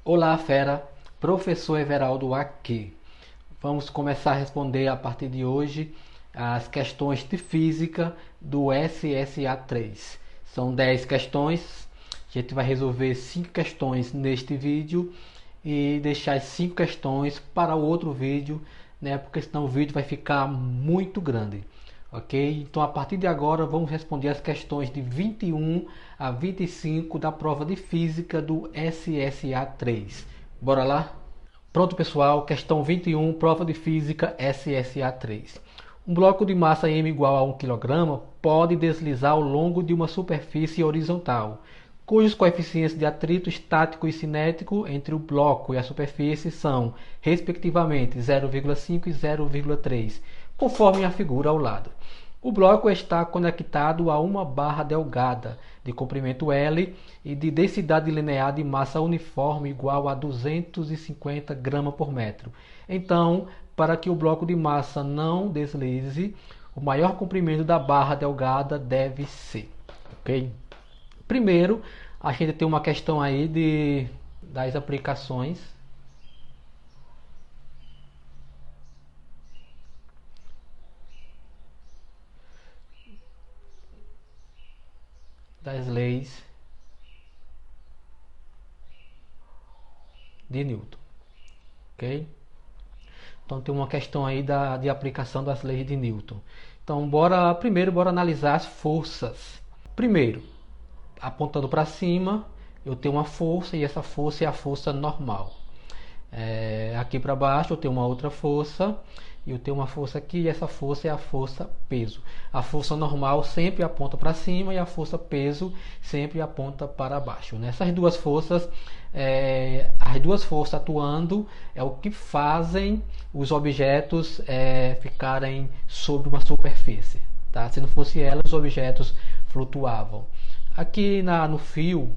Olá, fera! Professor Everaldo aqui. Vamos começar a responder a partir de hoje as questões de física do SSA3. São 10 questões. A gente vai resolver 5 questões neste vídeo e deixar as 5 questões para o outro vídeo, né? Porque senão o vídeo vai ficar muito grande. Ok? Então, a partir de agora, vamos responder as questões de 21 a 25 da prova de física do SSA3. Bora lá? Pronto, pessoal. Questão 21, prova de física SSA3. Um bloco de massa m igual a 1 kg pode deslizar ao longo de uma superfície horizontal, cujos coeficientes de atrito estático e cinético entre o bloco e a superfície são, respectivamente, 0,5 e 0,3, conforme a figura ao lado. O bloco está conectado a uma barra delgada de comprimento L e de densidade linear de massa uniforme igual a 250 gramas por metro. Então, para que o bloco de massa não deslize, o maior comprimento da barra delgada deve ser. Ok? Primeiro, a gente tem uma questão aí das aplicações. Das leis de Newton. Ok? Então tem uma questão aí de aplicação das leis de Newton. Então primeiro bora analisar as forças. Primeiro, apontando para cima, eu tenho uma força e essa força é a força normal. Aqui para baixo eu tenho uma outra força e eu tenho uma força aqui e essa força é a força peso. A força normal sempre aponta para cima e a força peso sempre aponta para baixo, né? Essas duas forças, as duas forças atuando é o que fazem os objetos ficarem sobre uma superfície, tá? Se não fosse ela, os objetos flutuavam. Aqui no fio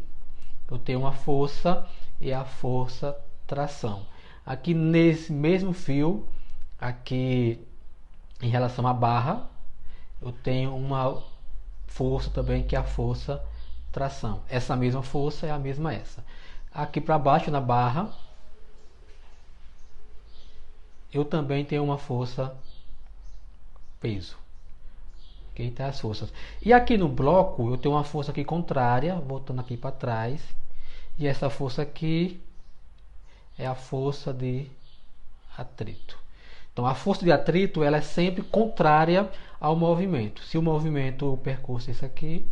eu tenho uma força e a força tração. Aqui nesse mesmo fio, aqui em relação à barra, eu tenho uma força também que é a força tração. Essa mesma força é a mesma essa. Aqui para baixo na barra, eu também tenho uma força peso. Ok, tá as forças. E aqui no bloco, eu tenho uma força aqui contrária, voltando aqui para trás. E essa força aqui é a força de atrito. Então, a força de atrito ela é sempre contrária ao movimento. Se o movimento, o percurso é esse aqui,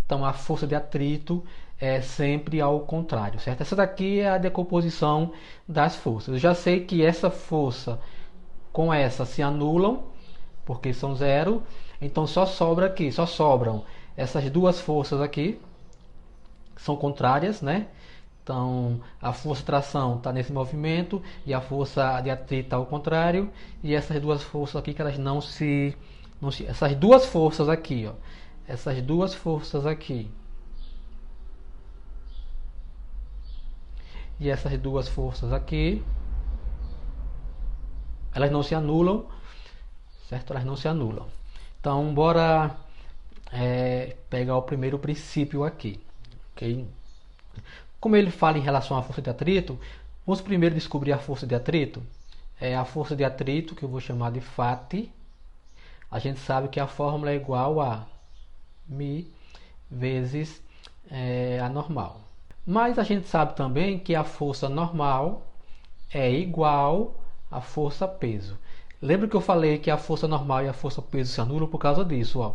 então a força de atrito é sempre ao contrário, certo? Essa daqui é a decomposição das forças. Eu já sei que essa força com essa se anulam, porque são zero. Então só sobra aqui, só sobram essas duas forças aqui, que são contrárias, né? Então, a força de tração está nesse movimento e a força de atrito está ao contrário. E essas duas forças aqui que elas essas duas forças aqui, ó, essas duas forças aqui e essas duas forças aqui, elas não se anulam, certo? Elas não se anulam. Então, bora pegar o primeiro princípio aqui, ok? Como ele fala em relação à força de atrito, vamos primeiro descobrir a força de atrito. A força de atrito, que eu vou chamar de Φ, a gente sabe que a fórmula é igual a μ vezes a normal. Mas a gente sabe também que a força normal é igual à força peso. Lembra que eu falei que a força normal e a força peso se anulam por causa disso, ó.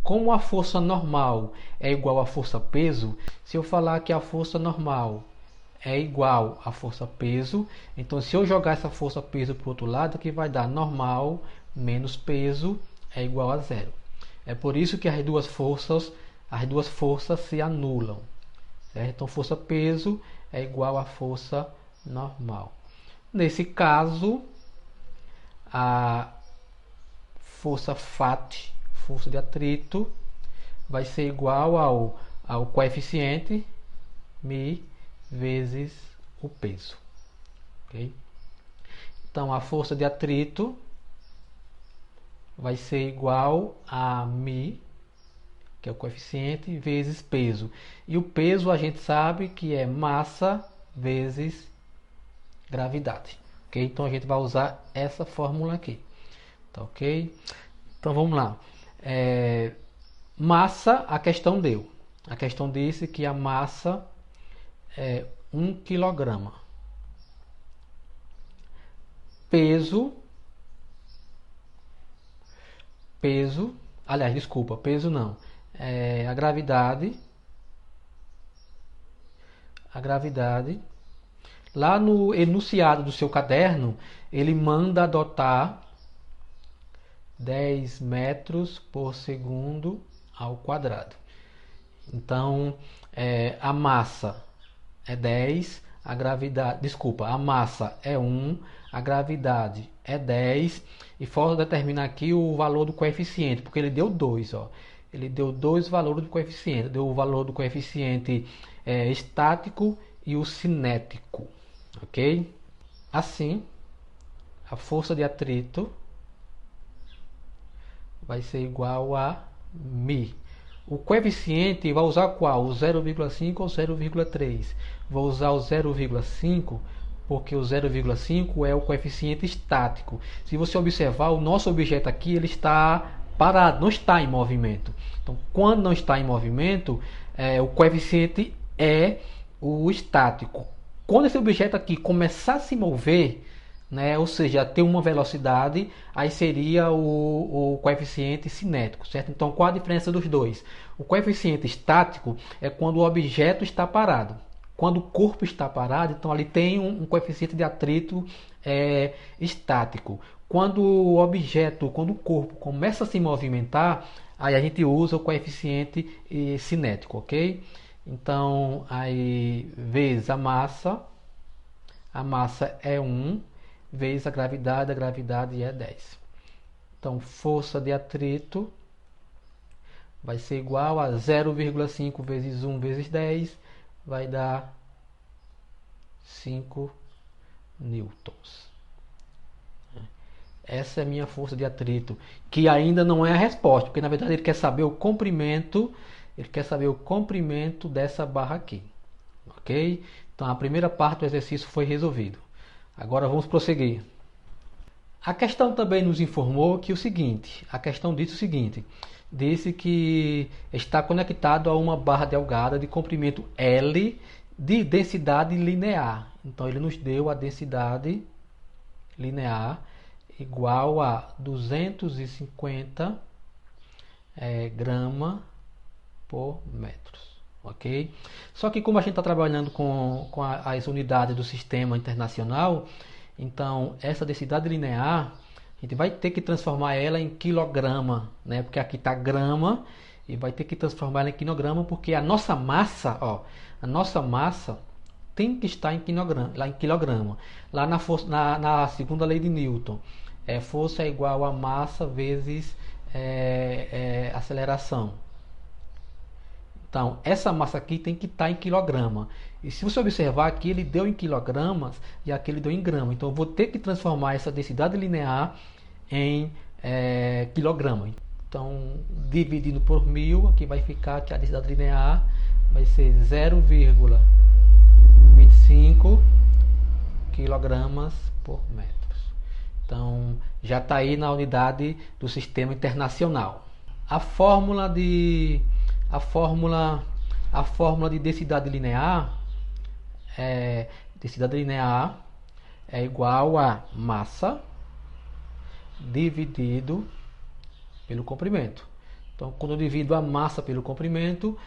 Como a força normal é igual à força peso, se eu falar que a força normal é igual à força peso, então se eu jogar essa força peso para o outro lado, aqui vai dar normal menos peso é igual a zero. É por isso que as duas forças se anulam, certo? Então força peso é igual à força normal. Nesse caso, a força Φ, força de atrito, vai ser igual ao coeficiente μ vezes o peso. Okay? Então, a força de atrito vai ser igual a μ que é o coeficiente, vezes peso. E o peso a gente sabe que é massa vezes gravidade. Ok? Então a gente vai usar essa fórmula aqui. Tá ok? Então vamos lá. Massa, a questão deu. A questão disse que a massa é 1 kg. Peso, aliás, desculpa, peso não. A gravidade, lá no enunciado do seu caderno, ele manda adotar 10 metros por segundo ao quadrado. Então, a massa é 10, a gravidade, desculpa, a massa é 1, a gravidade é 10, e falta determinar aqui o valor do coeficiente, porque ele deu 2, ó. Ele deu dois valores do coeficiente, deu o valor do coeficiente estático e o cinético, ok? Assim, a força de atrito vai ser igual a μ. O coeficiente vai usar qual? O 0,5 ou 0,3? Vou usar o 0,5 porque o 0,5 é o coeficiente estático. Se você observar, o nosso objeto aqui ele está parado, não está em movimento. Então, quando não está em movimento, o coeficiente é o estático. Quando esse objeto aqui começar a se mover, né, ou seja, ter uma velocidade, aí seria o coeficiente cinético, certo? Então, qual a diferença dos dois? O coeficiente estático é quando o objeto está parado. Quando o corpo está parado, então ali tem um coeficiente de atrito estático. Quando o corpo começa a se movimentar, aí a gente usa o coeficiente cinético, ok? Então, aí vezes a massa é 1, vezes a gravidade é 10. Então, força de atrito vai ser igual a 0,5 vezes 1 vezes 10, vai dar 5 newtons. Essa é a minha força de atrito, que ainda não é a resposta, porque na verdade ele quer saber o comprimento, dessa barra aqui. Ok? Então a primeira parte do exercício foi resolvido. Agora vamos prosseguir. A questão também nos informou que disse que está conectado a uma barra delgada de comprimento L de densidade linear. Então ele nos deu a densidade linear igual a 250 grama por metros. Ok? Só que como a gente está trabalhando com as unidades do sistema internacional, então essa densidade linear a gente vai ter que transformar ela em quilograma, né? Porque aqui está grama e vai ter que transformar ela em quilograma, porque a nossa massa, tem que estar em quilograma. Lá na segunda lei de Newton, força é igual a massa vezes aceleração. Então, essa massa aqui tem que estar em quilograma. E se você observar aqui, ele deu em quilogramas e aqui ele deu em grama. Então, eu vou ter que transformar essa densidade linear em quilograma. Então, dividindo por 1000, aqui vai ficar que a densidade linear vai ser 0,25 quilogramas por metros. Então, já está aí na unidade do sistema internacional. A fórmula de densidade linear é igual a massa dividido pelo comprimento. Então, quando eu divido a massa pelo comprimento,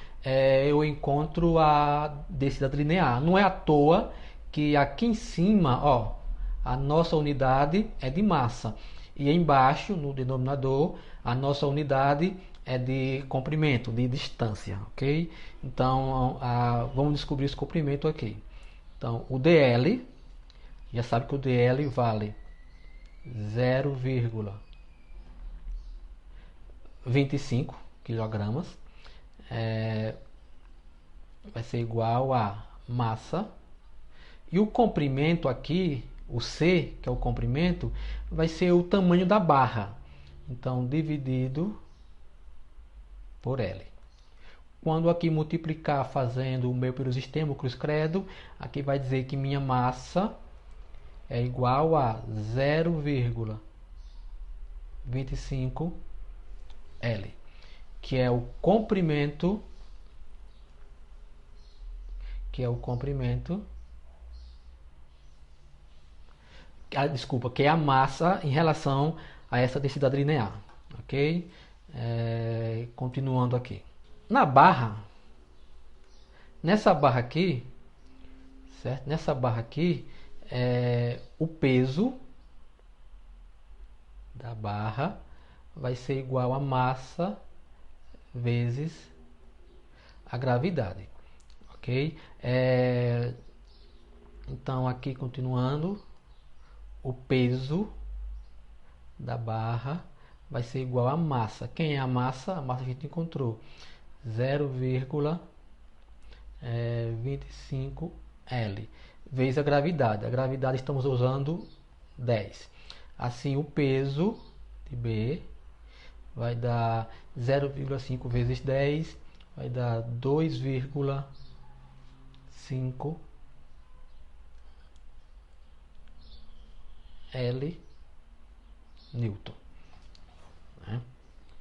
eu encontro a densidade linear. Não é à toa que aqui em cima, a nossa unidade é de massa. E embaixo, no denominador, a nossa unidade é de comprimento, de distância, ok? Então, vamos descobrir esse comprimento aqui. Então, o dl, já sabe que o dl vale 0,25 kg, vai ser igual a massa. E o comprimento aqui, o C, que é o comprimento, vai ser o tamanho da barra. Então, dividido por L. Quando aqui multiplicar fazendo o meu pelo sistema, o cruz credo, aqui vai dizer que minha massa é igual a 0,25 L, que é o comprimento, que é a massa em relação a essa densidade linear, ok? Continuando aqui. Na barra, nessa barra aqui, certo? Nessa barra aqui, o peso da barra vai ser igual a massa vezes a gravidade, ok? Então aqui continuando, o peso da barra vai ser igual a massa. Quem é a massa? A massa a gente encontrou 0,25 L vezes a gravidade. A gravidade estamos usando 10. Assim, o peso de B vai dar 0,5 vezes 10, vai dar 2,5 L Newton.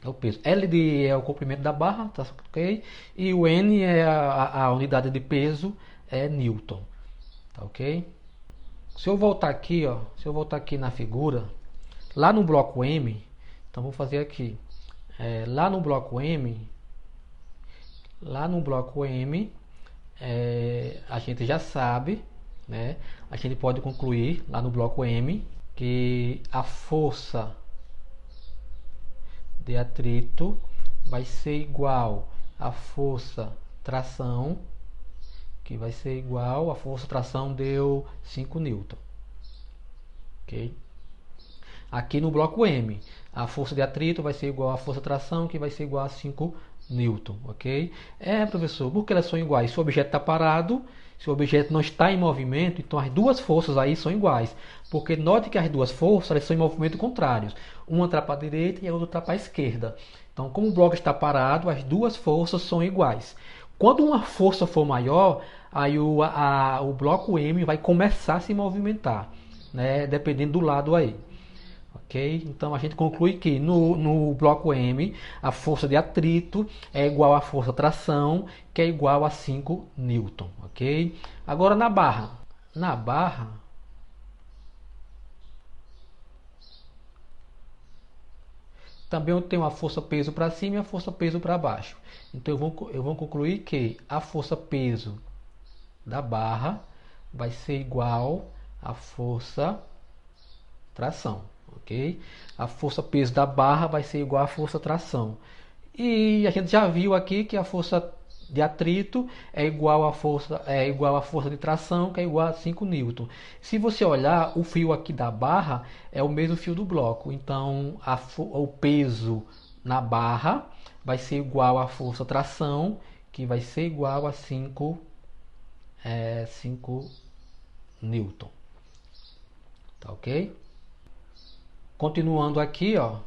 É o peso. L é o comprimento da barra, tá ok? E o N é a unidade de peso, é Newton, tá ok? Se eu voltar aqui, ó, se eu voltar aqui na figura, lá no bloco M, então vou fazer aqui, lá no bloco M, a gente já sabe, né? A gente pode concluir lá no bloco M que a força de atrito vai ser igual à força tração, que vai ser igual, a força tração deu 5 newton, ok? Aqui no bloco M, a força de atrito vai ser igual à força tração, que vai ser igual a 5 newton, ok? Professor, por que elas são iguais? Se o objeto está parado, se o objeto não está em movimento, então as duas forças aí são iguais. Porque note que as duas forças elas são em movimento contrários. Uma está para a direita e a outra está para a esquerda. Então, como o bloco está parado, as duas forças são iguais. Quando uma força for maior, aí o bloco M vai começar a se movimentar, né? Dependendo do lado aí. Ok? Então a gente conclui que no bloco M a força de atrito é igual à força tração, que é igual a 5 newton. Ok? Agora na barra. Na barra, também eu tenho a força peso para cima e a força peso para baixo. Então eu vou concluir que a força peso da barra vai ser igual à força tração. Ok? A força peso da barra vai ser igual à força tração. E a gente já viu aqui que a força de atrito é igual à força de tração, que é igual a 5 newton. Se você olhar, o fio aqui da barra é o mesmo fio do bloco. Então, o peso na barra vai ser igual à força tração, que vai ser igual a 5 newton. Tá ok? Continuando aqui, ó,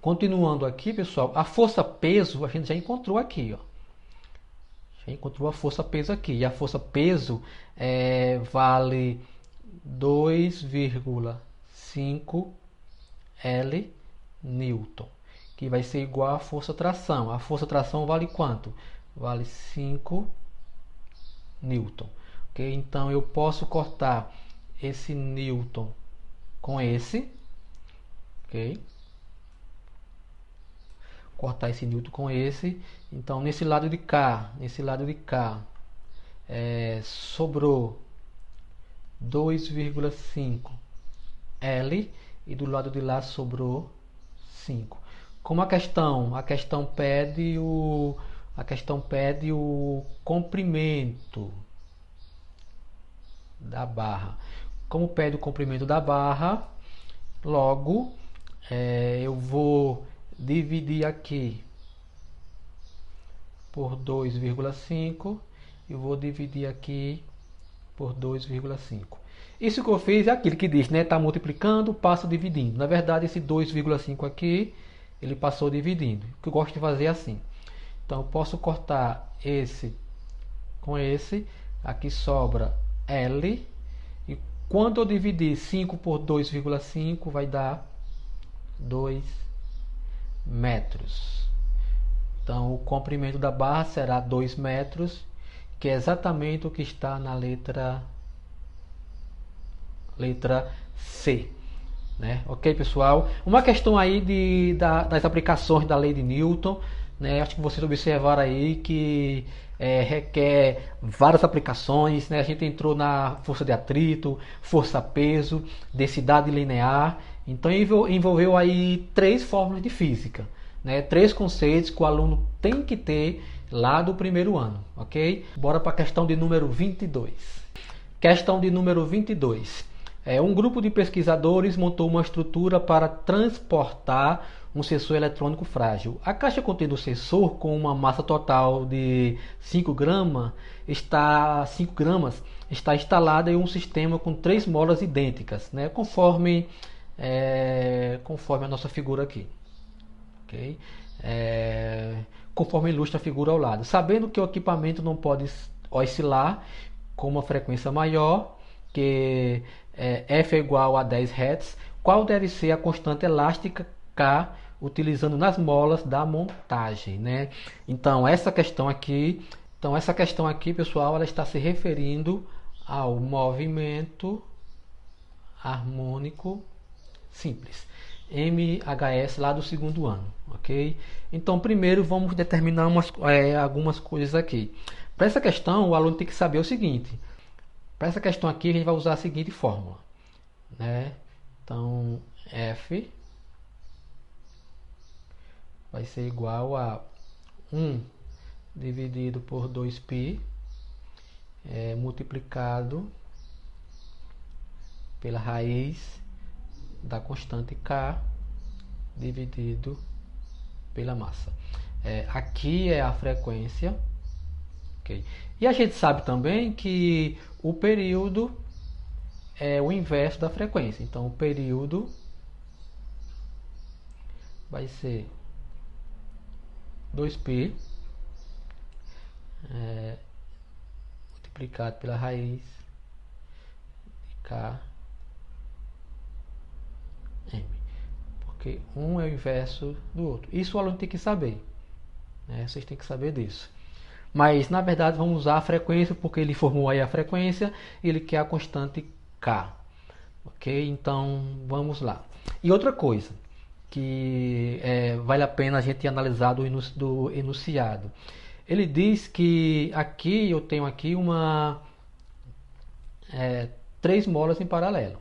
continuando aqui, pessoal, a força peso a gente já encontrou aqui, ó. Já encontrou a força peso aqui. E a força peso vale 2,5 L Newton, que vai ser igual à força tração. A força tração vale quanto? Vale 5 Newton. Okay? Então eu posso cortar esse Newton com esse, ok? Cortar esse Newton com esse. Então nesse lado de cá, sobrou 2,5 L e do lado de lá sobrou 5. Como a questão pede o comprimento da barra. Como pede o comprimento da barra, logo eu vou dividir aqui por 2,5 e vou dividir aqui por 2,5. Isso que eu fiz é aquilo que diz, né? Está multiplicando, passa dividindo. Na verdade, esse 2,5 aqui ele passou dividindo. O que eu gosto de fazer é assim. Então eu posso cortar esse com esse, aqui sobra L, e quando eu dividir 5 por 2,5 vai dar 2 metros. Então o comprimento da barra será 2 metros, que é exatamente o que está na letra C. Né? Ok, pessoal? Uma questão aí das aplicações da lei de Newton, né? Acho que vocês observaram aí que requer várias aplicações, né? A gente entrou na força de atrito, força-peso, densidade linear. Então envolveu aí 3 fórmulas de física, né? 3 conceitos que o aluno tem que ter lá do primeiro ano, ok? Bora para a questão de número 22. Questão de número 22. Um grupo de pesquisadores montou uma estrutura para transportar um sensor eletrônico frágil. A caixa contendo o sensor, com uma massa total de 5 gramas, está instalada em um sistema com 3 molas idênticas, né? Conforme a nossa figura aqui. Okay? Conforme ilustra a figura ao lado. Sabendo que o equipamento não pode oscilar com uma frequência maior, que F é igual a 10 Hz, qual deve ser a constante elástica K utilizando nas molas da montagem, né? Então essa questão aqui, pessoal, ela está se referindo ao movimento harmônico simples, MHS, lá do segundo ano, ok? Então primeiro vamos determinar algumas coisas aqui. Para essa questão o aluno tem que saber o seguinte. Para essa questão aqui a gente vai usar a seguinte fórmula, né? Então F vai ser igual a 1 dividido por 2π multiplicado pela raiz da constante K dividido pela massa. Aqui é a frequência. Okay. E a gente sabe também que o período é o inverso da frequência. Então o período vai ser 2π multiplicado pela raiz de K M. Porque um é o inverso do outro. Isso o aluno tem que saber, né? Vocês têm que saber disso. Mas na verdade vamos usar a frequência, porque ele formou aí a frequência e ele quer a constante K. Ok? Então vamos lá. E outra coisa que vale a pena a gente analisar do enunciado. Ele diz que aqui eu tenho aqui 3 molas em paralelo.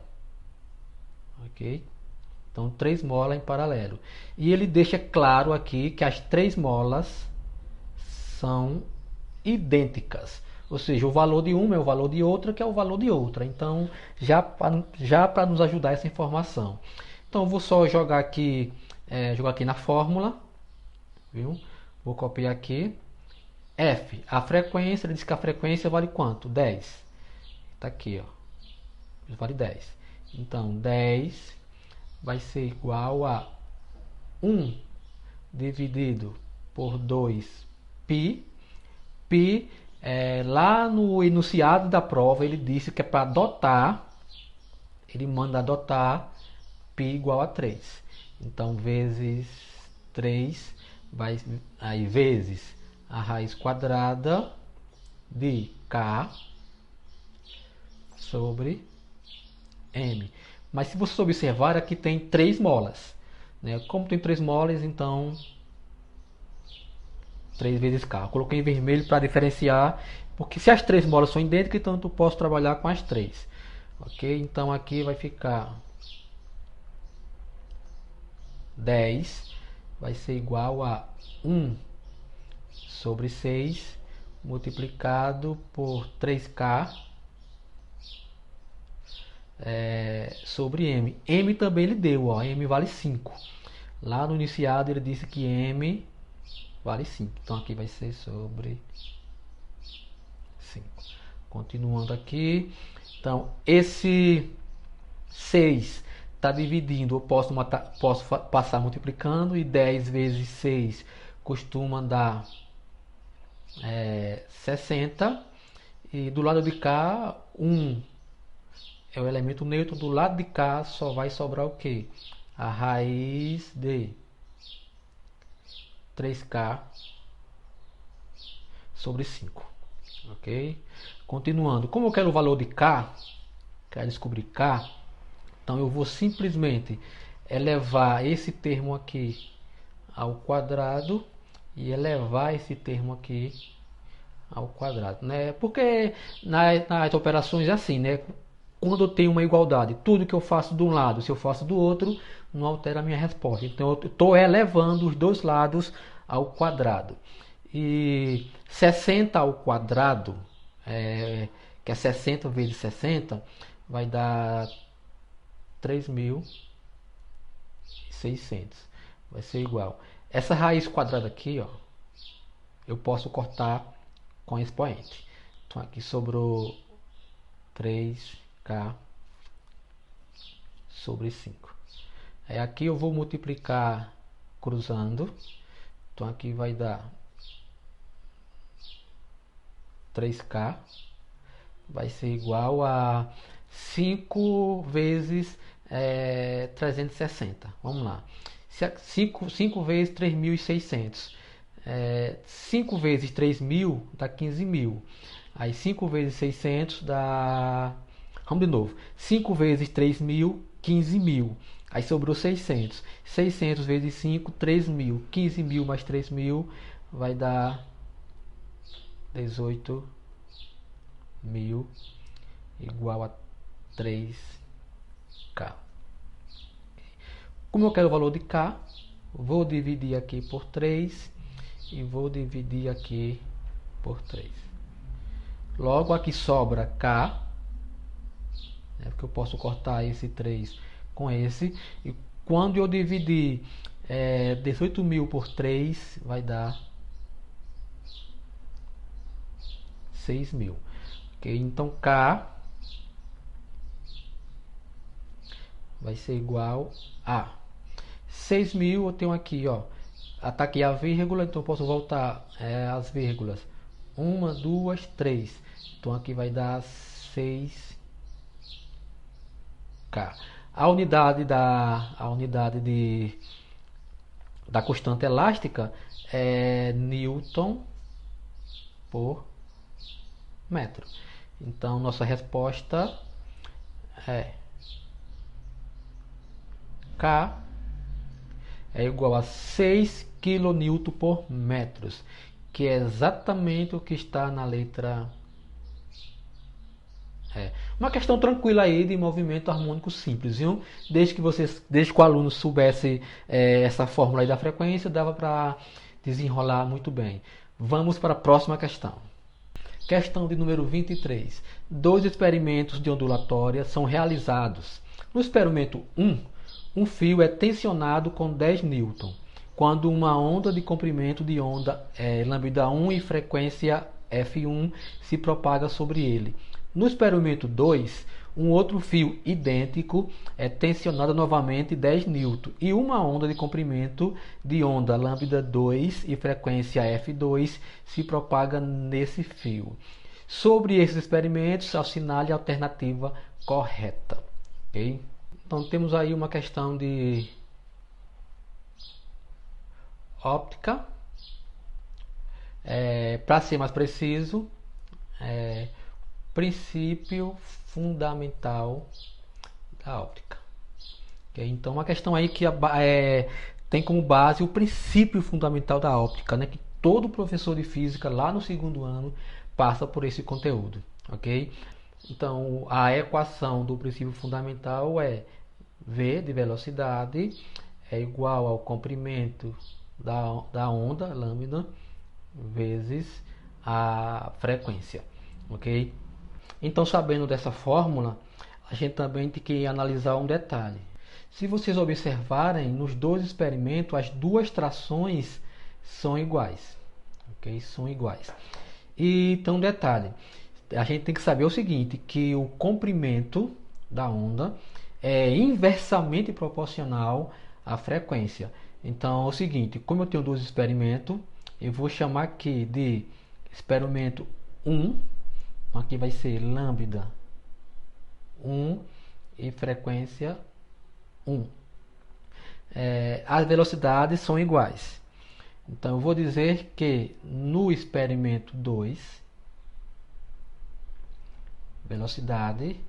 Ok? Então 3 molas em paralelo. E ele deixa claro aqui que as 3 molas são idênticas, ou seja, o valor de uma é o valor de outra, que é o valor de outra. Então já para nos ajudar essa informação, então eu vou só jogar aqui na fórmula, viu? Vou copiar aqui F, a frequência. Ele diz que a frequência vale quanto? 10. Está aqui, ó, vale 10. Então 10 vai ser igual a 1 dividido por 2π. Pi, lá no enunciado da prova ele disse que é para adotar, ele manda adotar π igual a 3. Então vezes 3 aí vezes a raiz quadrada de K sobre M. Mas se você observar, aqui tem 3 molas, né? Como tem 3 molas, então 3 vezes K. Eu coloquei em vermelho para diferenciar, porque se as 3 molas são idênticas, então eu posso trabalhar com as 3. Ok? Então aqui vai ficar 10 vai ser igual a 1 sobre 6 multiplicado por 3K sobre M. M também ele deu, ó, M vale 5. Lá no iniciado ele disse que M vale 5. Então aqui vai ser sobre 5. Continuando aqui. Então esse 6 está dividindo, eu posso passar multiplicando, e 10 vezes 6 costuma dar 60. E do lado de cá, 1 é o elemento neutro. Do lado de cá só vai sobrar o quê? A raiz de 3k sobre 5. Ok? Continuando. Como eu quero o valor de k, quero descobrir k, então eu vou simplesmente elevar esse termo aqui ao quadrado e elevar esse termo aqui ao quadrado, né? Porque nas operações é assim, né? Quando eu tenho uma igualdade, tudo que eu faço de um lado, se eu faço do outro, não altera a minha resposta. Então eu estou elevando os dois lados ao quadrado. E 60 ao quadrado, que é 60 vezes 60, vai dar 3.600. Vai ser igual. Essa raiz quadrada aqui, ó, eu posso cortar com expoente. Então aqui sobrou 3k sobre 5. Aí aqui eu vou multiplicar cruzando. Então aqui vai dar 3k. Vai ser igual a 5 vezes 360. Vamos lá. 5 vezes 3.600. 5 vezes 3.000 dá 15.000. Aí 5 vezes 600 dá... Vamos de novo. 5 vezes 3.000, 15.000. Aí sobrou 600. 600 vezes 5, 3.000. 15.000 mais 3.000 vai dar 18.000 igual a 3k. Como eu quero o valor de k, vou dividir aqui por 3 e vou dividir aqui por 3. Logo aqui sobra k, porque eu posso cortar esse 3 com esse. E quando eu dividir 18.000 por 3, vai dar 6.000. Okay? Então k vai ser igual a 6.000. Eu tenho aqui, ó, tá aqui a vírgula, então eu posso voltar as vírgulas. 1, 2, 3. Então aqui vai dar 6k. A unidade da constante elástica é Newton por metro. Então nossa resposta é K é igual a 6 kN por metros, que é exatamente o que está na letra E. Uma questão tranquila aí de movimento harmônico simples, viu? Desde que o aluno soubesse essa fórmula aí da frequência, dava para desenrolar muito bem. Vamos para a próxima questão. Questão de número 23. 2 experimentos de ondulatória são realizados. No experimento 1, um fio é tensionado com 10 newton, quando uma onda de comprimento de onda lambda1 e frequência f1 se propaga sobre ele. No experimento 2, um outro fio idêntico é tensionado novamente 10 newton e uma onda de comprimento de onda lambda2 e frequência f2 se propaga nesse fio. Sobre esses experimentos, assinale a alternativa correta. Okay? Então temos aí uma questão de óptica. Para ser mais preciso, princípio fundamental da óptica. Okay? Então uma questão aí que tem como base o princípio fundamental da óptica, né? Que todo professor de física lá no segundo ano passa por esse conteúdo. Ok? Então a equação do princípio fundamental é V de velocidade é igual ao comprimento da onda, lambda, vezes a frequência. Ok? Então, sabendo dessa fórmula, a gente também tem que analisar um detalhe. Se vocês observarem, nos dois experimentos, as duas trações são iguais. Ok? São iguais. E então, um detalhe. A gente tem que saber o seguinte, que o comprimento da onda é inversamente proporcional à frequência. Então é o seguinte, como eu tenho dois experimentos, eu vou chamar aqui de experimento 1, aqui vai ser lambda 1 e frequência 1. As velocidades são iguais. Então eu vou dizer que no experimento 2, velocidade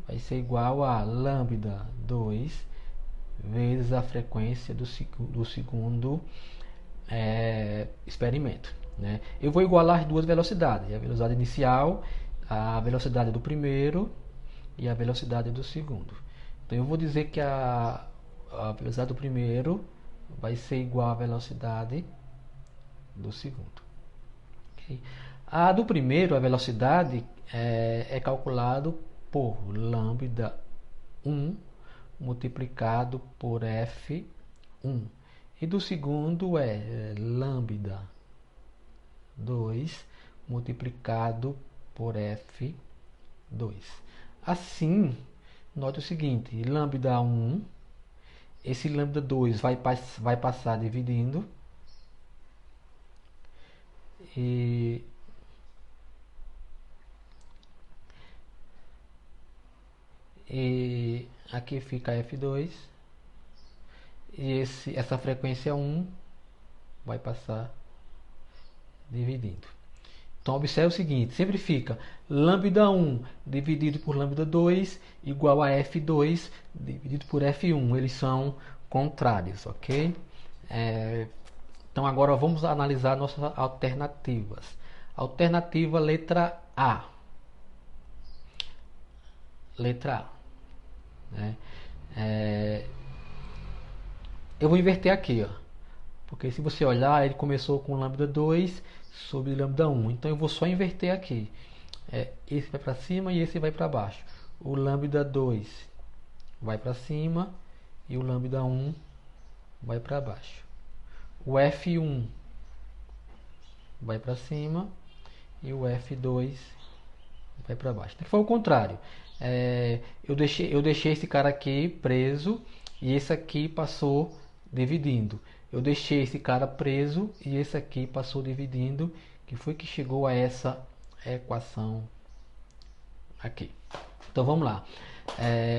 vai ser igual a lambda 2 vezes a frequência do segundo experimento, né? Eu vou igualar as duas velocidades, a velocidade inicial, a velocidade do primeiro e a velocidade do segundo. Então eu vou dizer que a velocidade do primeiro vai ser igual à velocidade do segundo. Okay? A do primeiro, a velocidade é calculado por lambda 1 multiplicado por F1. E do segundo é lambda 2 multiplicado por F2. Assim, note o seguinte, lambda 1, esse lambda 2 vai passar dividindo. E aqui fica F2 e essa frequência 1 vai passar dividindo. Então observe o seguinte, sempre fica lambda 1 dividido por lambda 2 igual a F2 dividido por F1. Eles são contrários, ok? Então agora vamos analisar nossas alternativas. Alternativa letra A. Letra A. Né? Eu vou inverter aqui, ó, porque se você olhar, ele começou com lambda 2 sobre lambda 1. Então eu vou só inverter aqui. Esse vai para cima e esse vai para baixo. O lambda 2 vai para cima e o lambda 1 vai para baixo. O F1 vai para cima e o F2 vai para baixo. Foi o contrário. Eu deixei esse cara aqui preso e esse aqui passou dividindo. Eu deixei esse cara preso e esse aqui passou dividindo, que foi que chegou a essa equação aqui. Então vamos lá.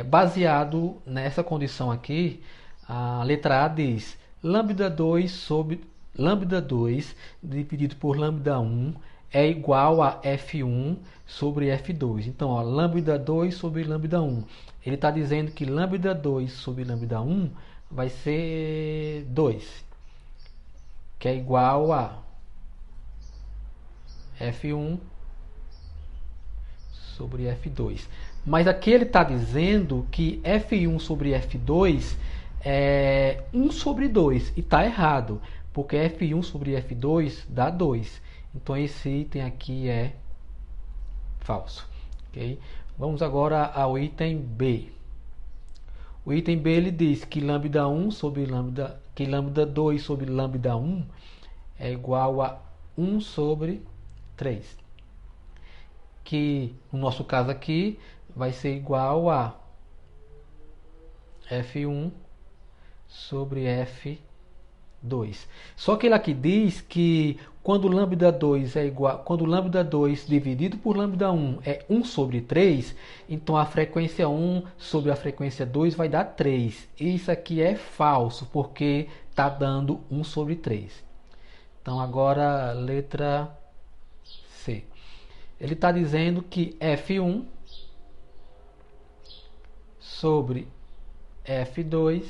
Baseado nessa condição aqui, a letra A diz lambda 2 sobre lambda 2 dividido por lambda 1 é igual a F1 sobre F2. Então, ó, lambda 2 sobre lambda 1. Ele está dizendo que lambda 2 sobre lambda 1 vai ser 2, que é igual a F1 sobre F2. Mas aqui ele está dizendo que F1 sobre F2 é 1 sobre 2. E está errado, porque F1 sobre F2 dá 2. Então esse item aqui é falso. Okay? Vamos agora ao item B. O item B ele diz que lambda 1 sobre lambda, que lambda 2 sobre lambda 1 é igual a 1 sobre 3. Que no nosso caso aqui vai ser igual a F1 sobre F2. Só que ele aqui diz que quando lambda 2 é igual, quando lambda 2 dividido por lambda 1 é 1 sobre 3, então a frequência 1 sobre a frequência 2 vai dar 3. Isso aqui é falso, porque está dando 1 sobre 3. Então agora letra C. Ele está dizendo que F1 sobre F2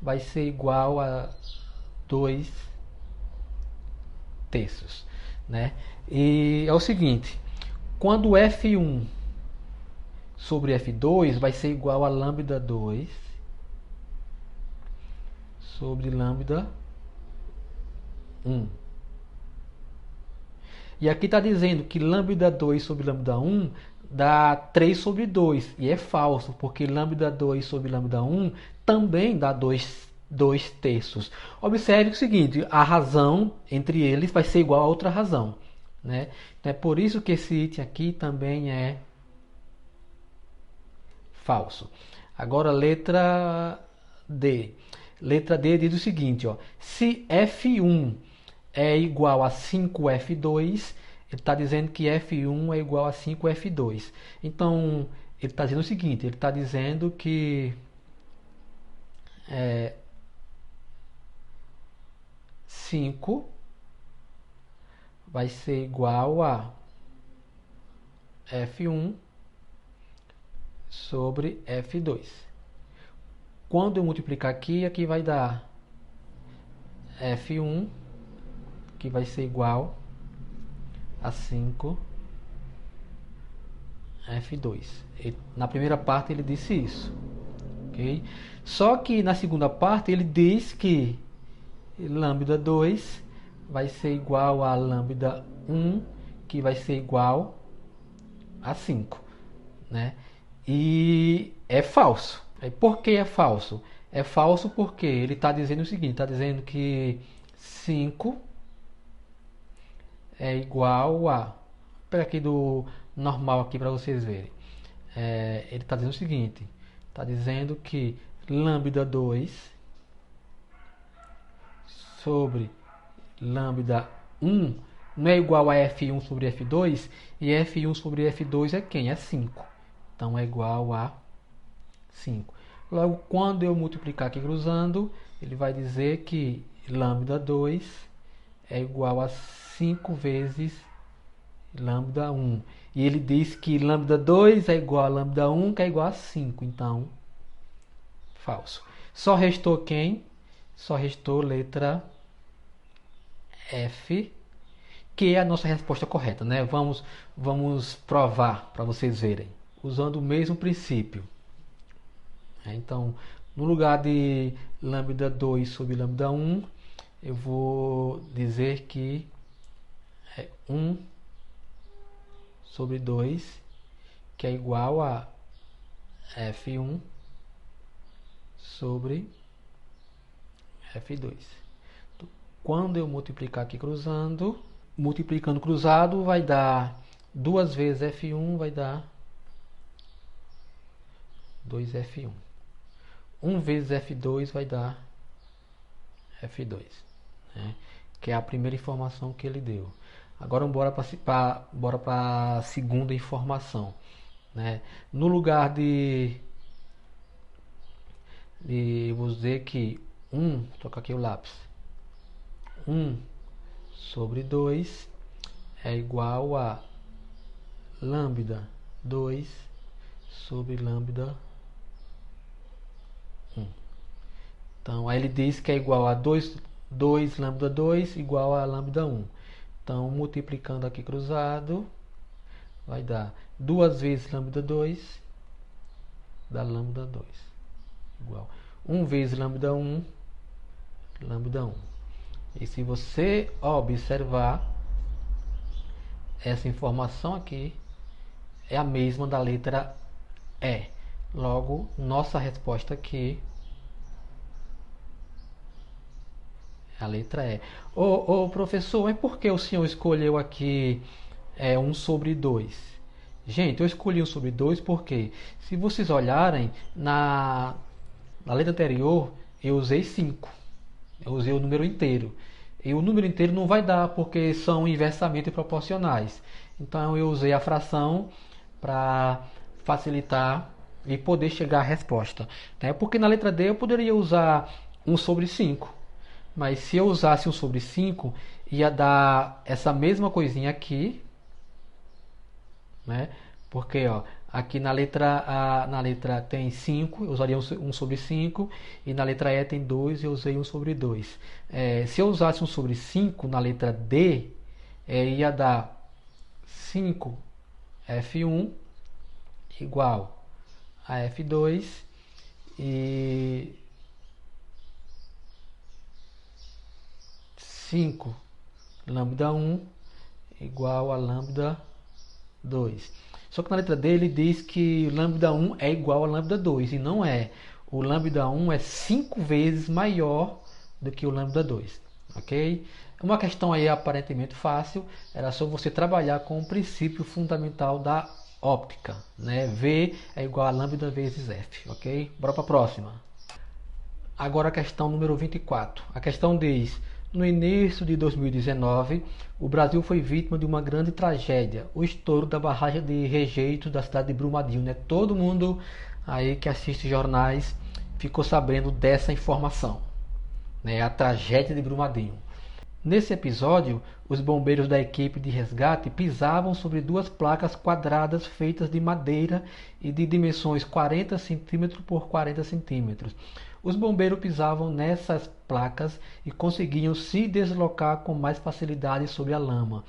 vai ser igual a 2 terços, né? E é o seguinte, quando F1 sobre F2 vai ser igual a lambda 2 sobre lambda 1. E aqui está dizendo que lambda 2 sobre lambda 1 dá 3 sobre 2. E é falso, porque lambda 2 sobre lambda 1 também dá 2 terços. Observe o seguinte, a razão entre eles vai ser igual a outra razão, né? Então é por isso que esse item aqui também é falso. Agora letra D. Letra D diz o seguinte, ó, se F1 é igual a 5F2, ele está dizendo que F1 é igual a 5F2. Então, ele está dizendo o seguinte, ele está dizendo que 5 vai ser igual a F1 sobre F2. Quando eu multiplicar aqui, aqui vai dar F1, que vai ser igual a 5 F2. Na primeira parte ele disse isso. Okay? Só que na segunda parte ele diz que lambda 2 vai ser igual a lambda 1, que vai ser igual a 5. Né? E é falso. Por que é falso? É falso porque ele está dizendo o seguinte, está dizendo que 5 é igual a... Vou pegar aqui do normal aqui para vocês verem. Ele está dizendo o seguinte, está dizendo que lambda 2 sobre lambda 1 não é igual a F1 sobre F2, e F1 sobre F2 é quem? É 5. Então é igual a 5. Logo, quando eu multiplicar aqui cruzando, ele vai dizer que lambda 2 é igual a 5 vezes lambda 1. E ele diz que lambda 2 é igual a lambda 1, que é igual a 5. Então, falso. Só restou quem? Só restou letra F, que é a nossa resposta correta, né? Vamos provar para vocês verem, usando o mesmo princípio. Então, no lugar de lambda 2 sobre lambda 1, eu vou dizer que é 1 sobre 2, que é igual a F1 sobre F2. Então, quando eu multiplicar aqui cruzando, multiplicando cruzado vai dar 2 vezes F1, vai dar 2F1. 1 vezes F2 vai dar F2, né? Que é a primeira informação que ele deu. Agora bora para a segunda informação, né? No lugar de vou dizer que 1, trocar aqui o lápis, 1 sobre 2 é igual a lambda 2 sobre lambda 1. Então, aí ele diz que é igual a 2 lambda 2 igual a lambda 1. Então, multiplicando aqui cruzado, vai dar 2 vezes lambda 2 dá lambda 2. Igual 1 vezes lambda 1, lambda 1. E se você observar, essa informação aqui é a mesma da letra E. Logo, nossa resposta aqui é a letra E. Ô professor, mas por que o senhor escolheu aqui 1 sobre 2? Gente, eu escolhi 1 sobre 2 porque, se vocês olharem, na letra anterior, eu usei 5. Eu usei o número inteiro. E o número inteiro não vai dar, porque são inversamente proporcionais. Então, eu usei a fração para facilitar e poder chegar à resposta, né? Porque na letra D eu poderia usar 1 sobre 5. Mas se eu usasse 1 sobre 5, ia dar essa mesma coisinha aqui, né? Porque ó, aqui na letra tem 5, eu usaria 1 sobre 5, e na letra E tem 2, eu usei 1 sobre 2. Se eu usasse 1 sobre 5 na letra D, ia dar 5F1 igual a F2 e 5 lambda 1 igual a lambda 2. Só que na letra D ele diz que lambda 1 é igual a lambda 2, e não é. O lambda 1 é 5 vezes maior do que o lambda 2. Ok? Uma questão aí aparentemente fácil, era só você trabalhar com o princípio fundamental da óptica, né? V é igual a lambda vezes F, ok? Bora para a próxima. Agora a questão número 24. A questão diz: no início de 2019, o Brasil foi vítima de uma grande tragédia, o estouro da barragem de rejeito da cidade de Brumadinho, né? Todo mundo aí que assiste jornais ficou sabendo dessa informação, né? A tragédia de Brumadinho. Nesse episódio, os bombeiros da equipe de resgate pisavam sobre duas placas quadradas feitas de madeira e de dimensões 40 cm por 40 cm. Os bombeiros pisavam nessas placas e conseguiam se deslocar com mais facilidade sobre a lama.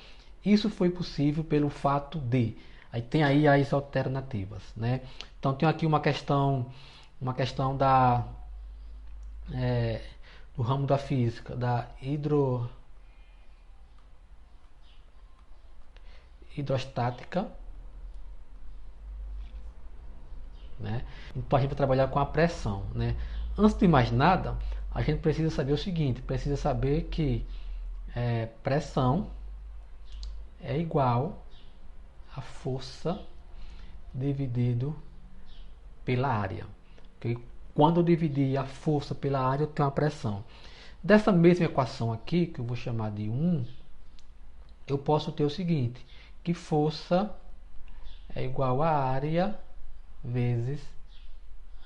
Isso foi possível pelo fato de... Aí tem aí as alternativas, né? Então tem aqui uma questão do ramo da física, da hidrostática, né? Então a gente vai trabalhar com a pressão, né? Antes de mais nada, a gente precisa saber o seguinte: precisa saber que pressão é igual a força dividido pela área, okay? Quando eu dividir a força pela área, eu tenho a pressão. Dessa mesma equação aqui, que eu vou chamar de 1, eu posso ter o seguinte, que força é igual a área vezes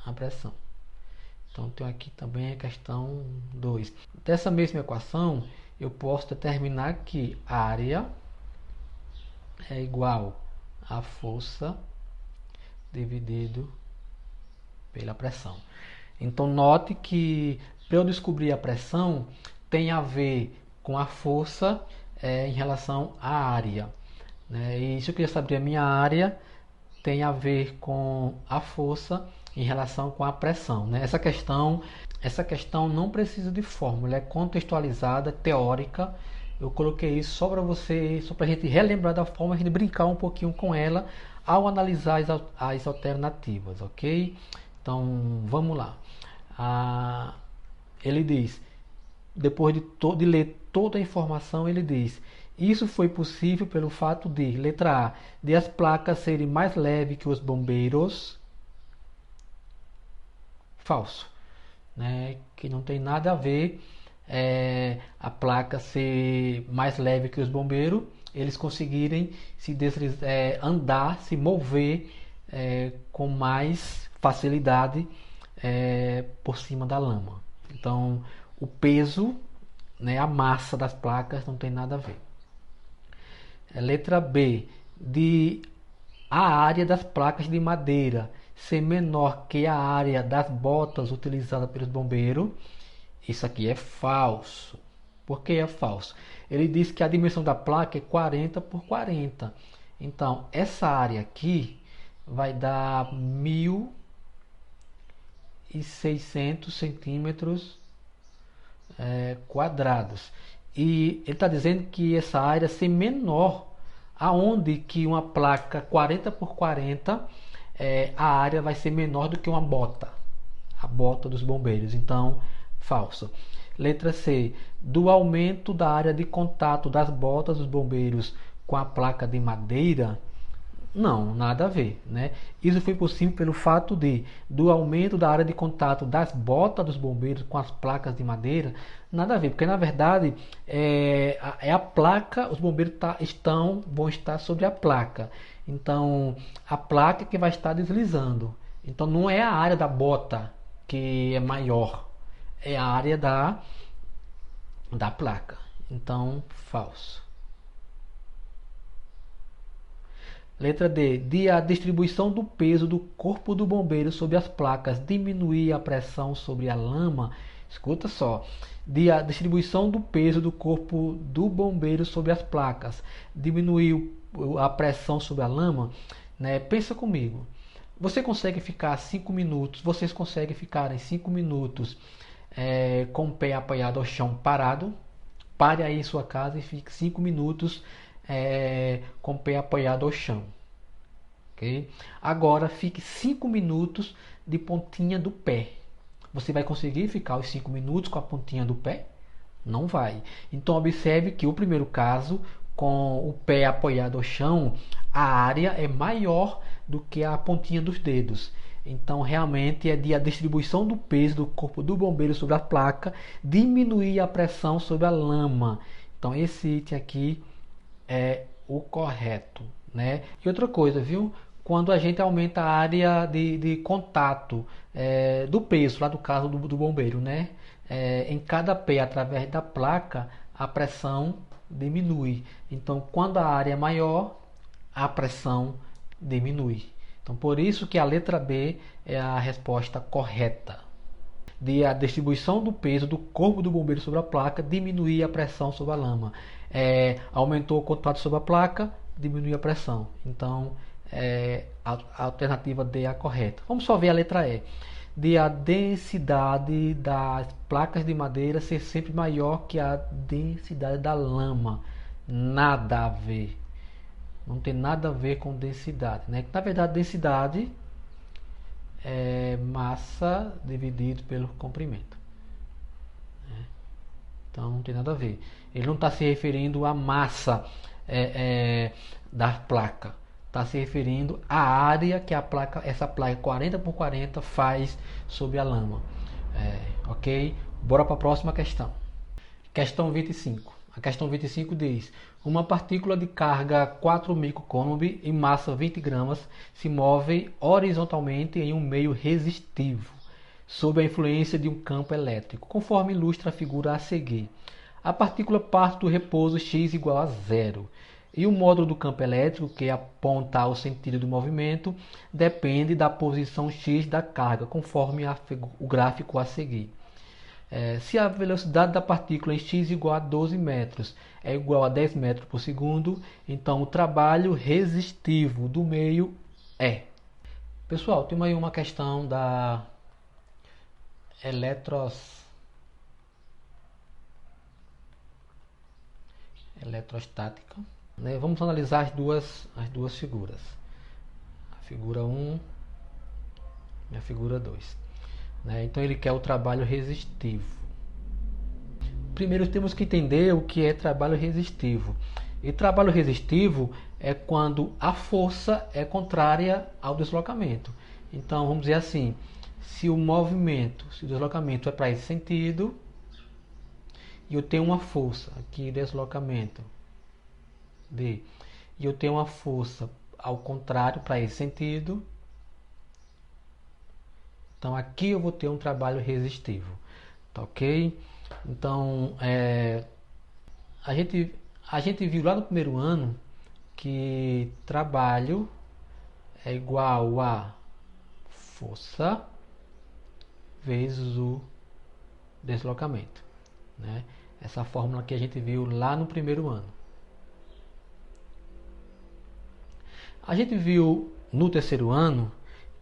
a pressão. Então, tenho aqui também a questão 2. Dessa mesma equação, eu posso determinar que área é igual a força dividido pela pressão. Então, note que para eu descobrir a pressão, tem a ver com a força em relação à área, né? E se eu queria saber a minha área, tem a ver com a força em relação com a pressão, né? Essa questão não precisa de fórmula, é contextualizada, teórica. Eu coloquei isso só para você, só para a gente relembrar da forma, a gente brincar um pouquinho com ela ao analisar as alternativas, ok? Então, vamos lá. Ele diz, depois de ler toda a informação, ele diz: isso foi possível pelo fato de, letra A, de as placas serem mais leves que os bombeiros. Falso, né? Que não tem nada a ver a placa ser mais leve que os bombeiros, eles conseguirem andar, se mover com mais facilidade por cima da lama. Então, o peso, né, a massa das placas não tem nada a ver. Letra B, de a área das placas de madeira ser menor que a área das botas utilizadas pelos bombeiros. Isso aqui é falso. Por que é falso? Ele diz que a dimensão da placa é 40 por 40. Então, essa área aqui vai dar 1.600 centímetros quadrados. E ele está dizendo que essa área ser menor, aonde que uma placa 40 por 40, a área vai ser menor do que uma bota, a bota dos bombeiros. Então, falso. Letra C, do aumento da área de contato das botas dos bombeiros com a placa de madeira. Não, nada a ver, né? Isso foi possível pelo fato do aumento da área de contato das botas dos bombeiros com as placas de madeira. Nada a ver, porque na verdade a placa, os bombeiros vão estar sobre a placa. Então, a placa que vai estar deslizando. Então, não é a área da bota que é maior, é a área da placa. Então, falso. Letra D, de a distribuição do peso do corpo do bombeiro sobre as placas diminuir a pressão sobre a lama. Escuta só. De a distribuição do peso do corpo do bombeiro sobre as placas diminuir a pressão sobre a lama, né? Pensa comigo. Você consegue ficar 5 minutos, vocês conseguem ficar em 5 minutos com o pé apoiado ao chão parado? Pare aí em sua casa e fique 5 minutos com o pé apoiado ao chão. Okay? Agora fique 5 minutos de pontinha do pé. Você vai conseguir ficar os 5 minutos com a pontinha do pé? Não vai. Então observe que o primeiro caso, com o pé apoiado ao chão, a área é maior do que a pontinha dos dedos. Então, realmente é de a distribuição do peso do corpo do bombeiro sobre a placa diminuir a pressão sobre a lama. Então, esse item aqui é o correto, né? E outra coisa, viu? Quando a gente aumenta a área de contato do peso, lá do caso do bombeiro, né? Em cada pé, através da placa, a pressão diminui. Então, quando a área é maior, a pressão diminui. Então, por isso que a letra B é a resposta correta. De a distribuição do peso do corpo do bombeiro sobre a placa diminuir a pressão sobre a lama. Aumentou o contato sobre a placa, diminui a pressão. Então, a alternativa D é a correta. Vamos só ver a letra E. De a densidade das placas de madeira ser sempre maior que a densidade da lama. Nada a ver. Não tem nada a ver com densidade, né? Na verdade, densidade é massa dividido pelo comprimento, né? Então não tem nada a ver. Ele não está se referindo à massa da placa. Está se referindo à área que essa placa 40 por 40 faz sobre a lama. Ok? Bora para a próxima questão. Questão 25. A questão 25 diz: uma partícula de carga 4 microcoulomb e massa 20 gramas se move horizontalmente em um meio resistivo, sob a influência de um campo elétrico, conforme ilustra a figura a seguir. A partícula parte do repouso x igual a zero. E o módulo do campo elétrico, que aponta ao sentido do movimento, depende da posição x da carga, conforme o gráfico a seguir. Se a velocidade da partícula em x igual a 12 metros é igual a 10 metros por segundo, então o trabalho resistivo do meio é... Pessoal, temos aí uma questão da eletrostática, né? Vamos analisar as duas figuras, a figura 1 e a figura 2, né? Então ele quer o trabalho resistivo. Primeiro temos que entender o que é trabalho resistivo. E trabalho resistivo é quando a força é contrária ao deslocamento. Então vamos dizer assim, se o deslocamento é para esse sentido, e eu tenho uma força aqui, deslocamento D, e eu tenho uma força ao contrário para esse sentido, então aqui eu vou ter um trabalho resistivo, tá ok? Então a gente viu lá no primeiro ano que trabalho é igual a força vezes o deslocamento, né? Essa fórmula que a gente viu lá no primeiro ano. A gente viu no terceiro ano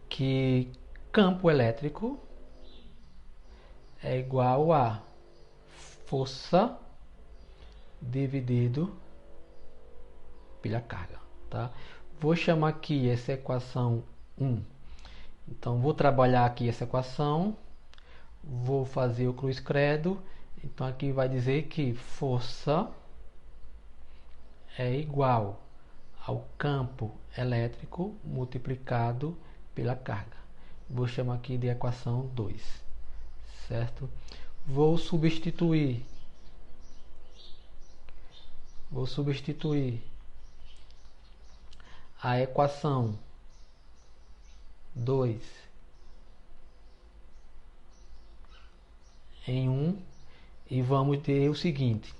que campo elétrico é igual a força dividido pela carga, tá? Vou chamar aqui essa equação 1. Então vou trabalhar aqui essa equação, vou fazer o cruz credo. Então aqui vai dizer que força é igual ao campo elétrico multiplicado pela carga. Vou chamar aqui de equação 2, certo? Vou substituir a equação 2 em 1 e vamos ter o seguinte: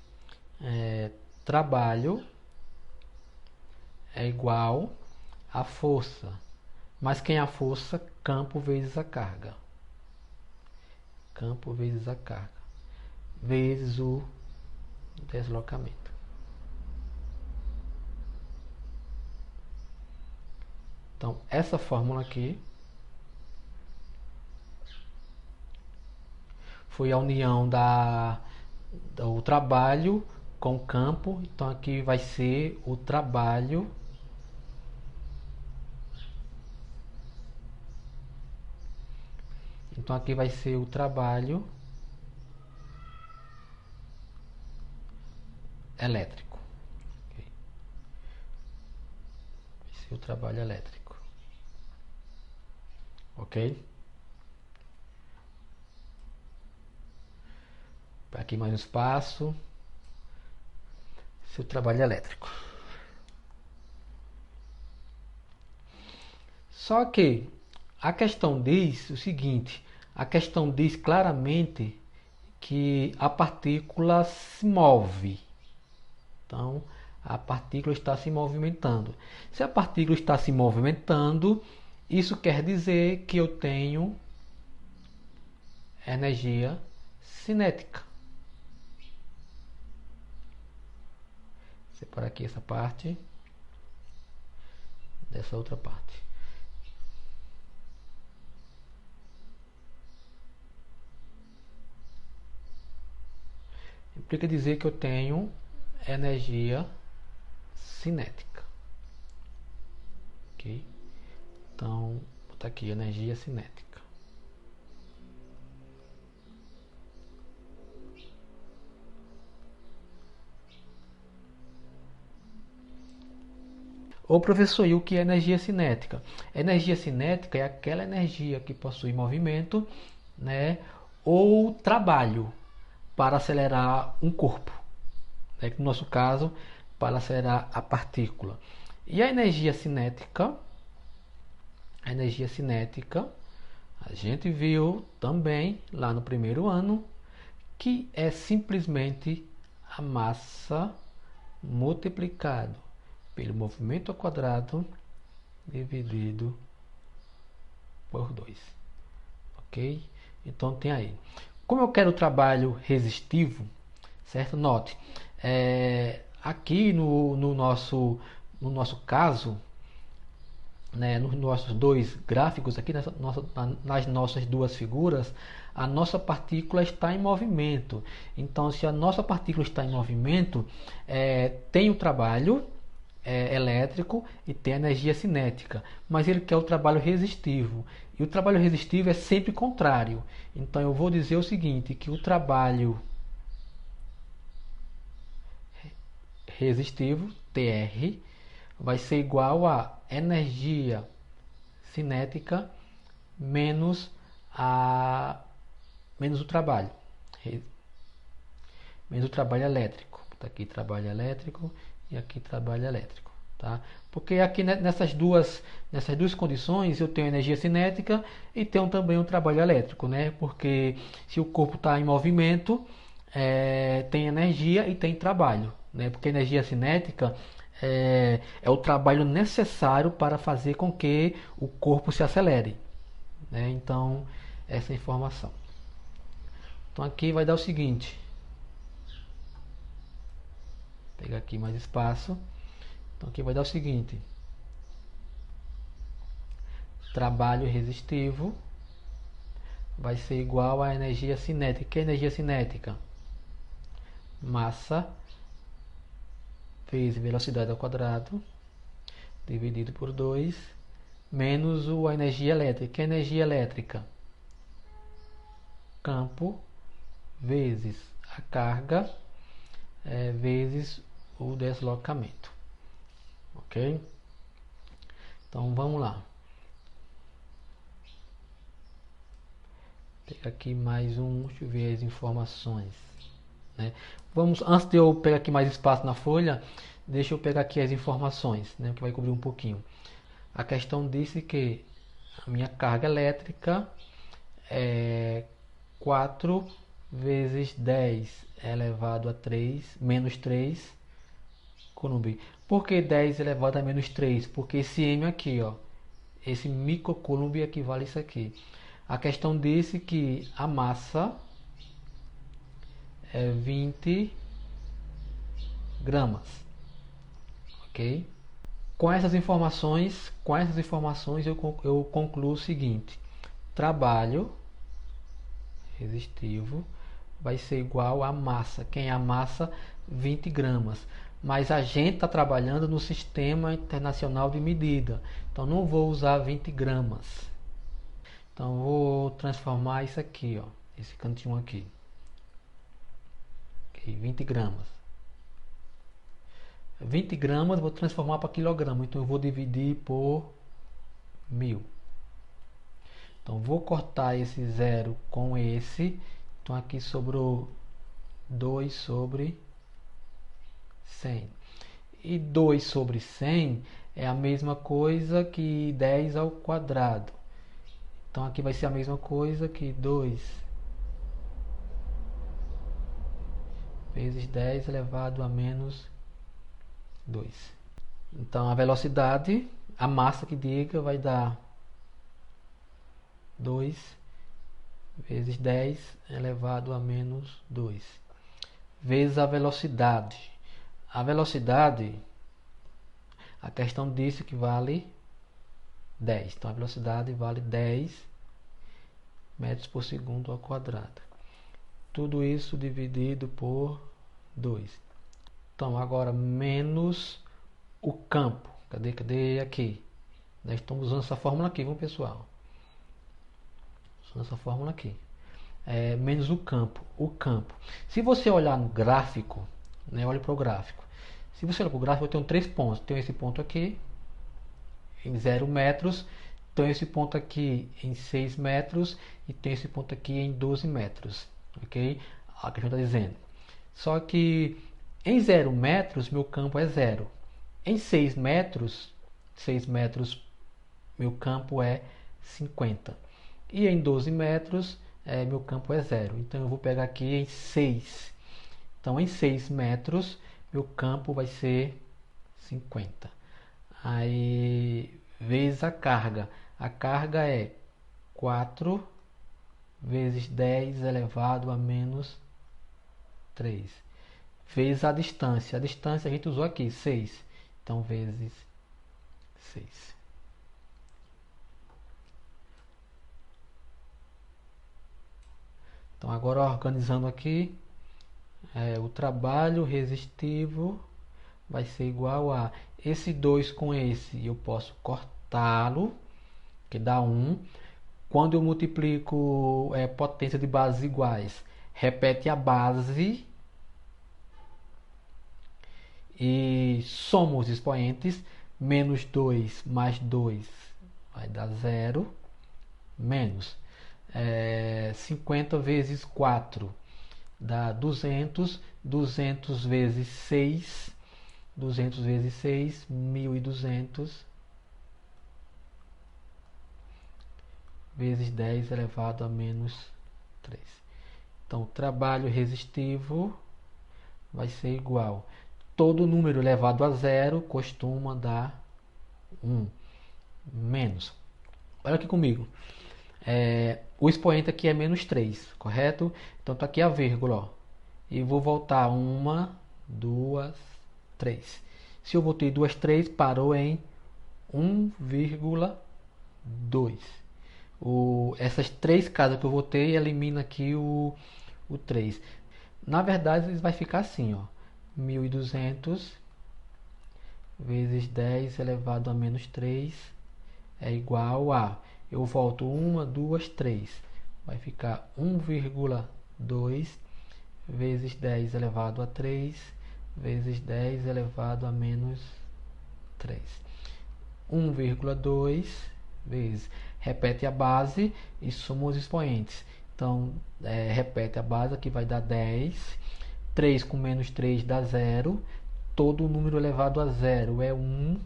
trabalho é igual a força, mas quem é a força? Campo vezes a carga. Campo vezes a carga, vezes o deslocamento. Então, essa fórmula aqui foi a união do trabalho com o campo. Então, aqui vai ser o trabalho elétrico. e o trabalho elétrico. Ok? Aqui mais um espaço, seu trabalho elétrico. Só que a questão diz o seguinte, a questão diz claramente que a partícula se move. Então, a partícula está se movimentando. Se a partícula está se movimentando, isso quer dizer que eu tenho energia cinética. Separar aqui essa parte dessa outra parte. Implica dizer que eu tenho energia cinética. Ok? Então, vou botar aqui energia cinética. Ô professor, e o que é energia cinética? Energia cinética é aquela energia que possui movimento, né, ou trabalho para acelerar um corpo, né, no nosso caso, para acelerar a partícula. E a energia cinética, a gente viu também lá no primeiro ano, que é simplesmente a massa multiplicado pelo movimento ao quadrado dividido por 2. Ok? Então tem aí. Como eu quero trabalho resistivo, certo? Note, aqui no nosso caso, né, nos nossos dois gráficos, aqui nas nossas duas figuras, a nossa partícula está em movimento. Então, se a nossa partícula está em movimento, tem o trabalho elétrico e tem a energia cinética, mas ele quer o trabalho resistivo. E o trabalho resistivo é sempre contrário. Então eu vou dizer o seguinte, que o trabalho resistivo, TR, vai ser igual a energia cinética menos o trabalho. Menos o trabalho elétrico. Tá aqui trabalho elétrico e aqui trabalho elétrico, tá? Porque aqui nessas duas condições eu tenho energia cinética e tenho também um trabalho elétrico, né? Porque se o corpo está em movimento, tem energia e tem trabalho, né? Porque a energia cinética é o trabalho necessário para fazer com que o corpo se acelere, né? Então, essa informação. Então aqui vai dar o seguinte. Vou pegar aqui mais espaço. Então aqui vai dar o seguinte: trabalho resistivo vai ser igual a energia cinética. O que é energia cinética? Massa vezes velocidade ao quadrado dividido por 2 menos a energia elétrica. O que é energia elétrica? Campo vezes a carga vezes o deslocamento. Ok? Então vamos lá. Vou pegar aqui mais deixa eu ver as informações, né? Antes de eu pegar aqui mais espaço na folha, deixa eu pegar aqui as informações, né, que vai cobrir um pouquinho. A questão disse que a minha carga elétrica é 4 vezes 10 elevado a 3 menos 3 coulomb. Por que 10 elevado a menos 3? Porque esse M aqui, ó, esse microcoulomb equivale a isso aqui. A questão disse que a massa é 20 gramas. Ok? Com essas informações eu concluo o seguinte: trabalho resistivo vai ser igual a massa. Quem é a massa? 20 gramas. Mas a gente está trabalhando no Sistema Internacional de Medida. Então não vou usar 20 gramas. Então vou transformar isso aqui, ó, esse cantinho aqui. Okay, 20 gramas. 20 gramas, vou transformar para quilograma. Então eu vou dividir por 1000. Então vou cortar esse zero com esse. Então aqui sobrou 2 sobre 100. E 2 sobre 100 é a mesma coisa que 10 ao quadrado. Então aqui vai ser a mesma coisa que 2 vezes 10 elevado a menos 2. Então a velocidade, a massa que diga, vai dar 2 vezes 10 elevado a menos 2. Vezes a velocidade. A velocidade, a questão disse que vale 10. Então a velocidade vale 10 metros por segundo ao quadrado. Tudo isso dividido por 2. Então agora menos o campo. Cadê aqui? Nós estamos usando essa fórmula aqui, vamos pessoal? Usando essa fórmula aqui. Menos o campo. O campo. Se você olhar no gráfico, né, olhe para o gráfico. Se você olhar para o gráfico, eu tenho 3 pontos. Tenho esse ponto aqui em 0 metros. Tenho esse ponto aqui em 6 metros. E tenho esse ponto aqui em 12 metros. Ok? A questão está dizendo. Só que em 0 metros, meu campo é 0. Em 6 metros, meu campo é 50. E em 12 metros, meu campo é 0. Então eu vou pegar aqui em 6. Então em 6 metros, meu campo vai ser 50. Aí, vezes a carga. A carga é 4 vezes 10 elevado a menos 3. Vezes a distância. A distância a gente usou aqui, 6. Então, vezes 6. Então, agora organizando aqui, o trabalho resistivo vai ser igual a esse 2 com esse, eu posso cortá-lo, que dá 1. Quando eu multiplico potência de bases iguais, repete a base e soma os expoentes. Menos 2 mais 2 vai dar 0, menos 50 vezes 4 dá 200, 200 vezes 6, 200 vezes 6, 1200 vezes 10 elevado a menos 3. Então, o trabalho resistivo vai ser igual. Todo número elevado a 0 costuma dar 1. Menos. Olha aqui comigo. O expoente aqui é menos 3, correto? Então está aqui a vírgula, ó. E vou voltar 1, 2, 3. Se eu voltei 2, 3, parou em 1,2. Essas 3 casas que eu voltei, elimina aqui o 3. Na verdade, vai ficar assim, ó. 1200 vezes 10 elevado a menos 3 é igual a... Eu volto 1, 2, 3. Vai ficar 1,2 vezes 10 elevado a 3 vezes 10 elevado a menos 3. 1,2 vezes... Repete a base e soma os expoentes. Então, repete a base, aqui vai dar 10. 3 com menos 3 dá 0. Todo número elevado a 0 é 1.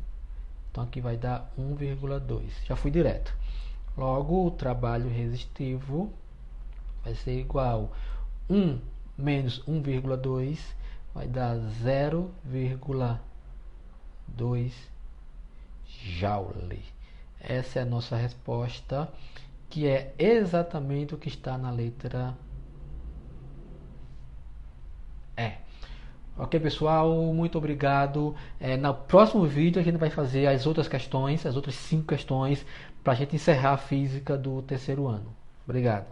Então, aqui vai dar 1,2. Já fui direto. Logo, o trabalho resistivo vai ser igual a 1 menos 1,2 vai dar 0,2 joule. Essa é a nossa resposta, que é exatamente o que está na letra E. Ok, pessoal? Muito obrigado. No próximo vídeo a gente vai fazer as outras questões, as outras 5 questões, para a gente encerrar a física do terceiro ano. Obrigado.